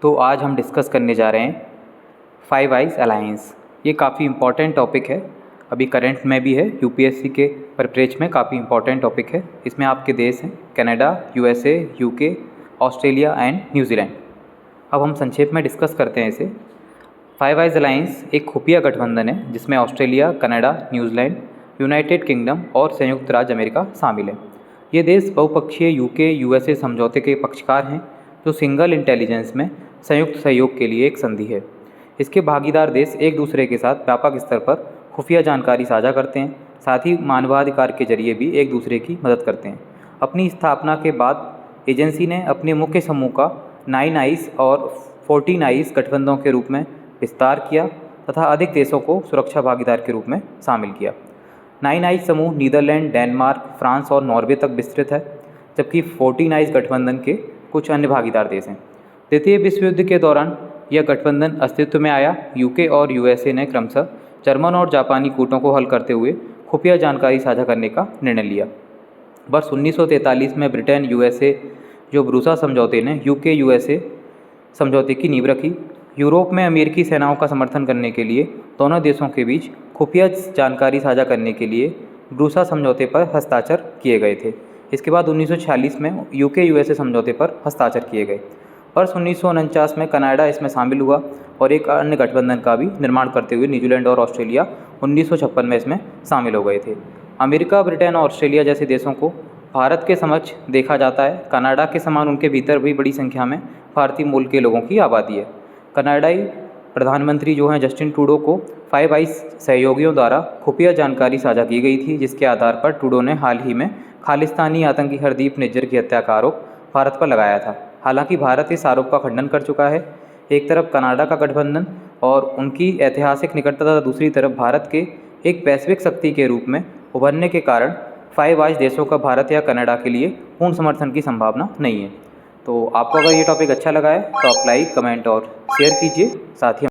तो आज हम डिस्कस करने जा रहे हैं फाइव आइज़ अलायंस। ये काफ़ी इम्पॉर्टेंट टॉपिक है, अभी करंट में भी है, यूपीएससी के परिप्रेक्ष्य में काफ़ी इम्पॉर्टेंट टॉपिक है। इसमें आपके देश हैं Canada, USA, UK, Australia and New Zealand. अब हम संक्षेप में डिस्कस करते हैं इसे। फाइव आइज़ अलायंस एक खुफिया गठबंधन है जिसमें Australia, Canada, New Zealand, United kingdom और संयुक्त राज्य अमेरिका शामिल है। ये देश बहुपक्षीय यूके यूएसए समझौते के पक्षकार हैं जो सिंगल इंटेलिजेंस में संयुक्त सहयोग के लिए एक संधि है। इसके भागीदार देश एक दूसरे के साथ व्यापक स्तर पर खुफिया जानकारी साझा करते हैं, साथ ही मानवाधिकार के जरिए भी एक दूसरे की मदद करते हैं। अपनी स्थापना के बाद एजेंसी ने अपने मुख्य समूह का 9 आइज़ और 14 आइज़ गठबंधनों के रूप में विस्तार किया तथा अधिक देशों को सुरक्षा भागीदार के रूप में शामिल किया। 9 आइज़ समूह नीदरलैंड, डेनमार्क, फ्रांस और नॉर्वे तक विस्तृत है, जबकि 14 आइज़ गठबंधन के कुछ अन्य भागीदार देश हैं। द्वितीय विश्व युद्ध के दौरान यह गठबंधन अस्तित्व में आया। यूके और यूएसए ने क्रमशः जर्मन और जापानी कूटों को हल करते हुए खुफिया जानकारी साझा करने का निर्णय लिया। वर्ष 1943 में ब्रिटेन यूएसए जो ब्रूसा समझौते ने यूके यूएसए समझौते की नींव रखी। यूरोप में अमेरिकी सेनाओं का समर्थन करने के लिए दोनों देशों के बीच खुफिया जानकारी साझा करने के लिए ब्रूसा समझौते पर हस्ताक्षर किए गए थे। इसके बाद 1946 में यूके यूएसए समझौते पर हस्ताक्षर किए गए। वर्ष 1949 में कनाडा इसमें शामिल हुआ और एक अन्य गठबंधन का भी निर्माण करते हुए न्यूजीलैंड और ऑस्ट्रेलिया 1956 में इसमें शामिल हो गए थे। अमेरिका, ब्रिटेन और ऑस्ट्रेलिया जैसे देशों को भारत के समक्ष देखा जाता है। कनाडा के समान उनके भीतर भी बड़ी संख्या में भारतीय मूल के लोगों की आबादी है। कनाडाई प्रधानमंत्री जो हैं जस्टिन ट्रूडो को फाइव आइज़ सहयोगियों द्वारा खुफिया जानकारी साझा की गई थी, जिसके आधार पर ट्रूडो ने हाल ही में खालिस्तानी आतंकी हरदीप निज्जर की हत्या का आरोप भारत पर लगाया था। हालांकि भारत इस आरोप का खंडन कर चुका है। एक तरफ कनाडा का गठबंधन और उनकी ऐतिहासिक निकटता तथा दूसरी तरफ भारत के एक वैश्विक शक्ति के रूप में उभरने के कारण फाइव आइज़ देशों का भारत या कनाडा के लिए पूर्ण समर्थन की संभावना नहीं है। तो आपको अगर ये टॉपिक अच्छा लगा है तो आप लाइक, कमेंट और शेयर कीजिए। साथ ही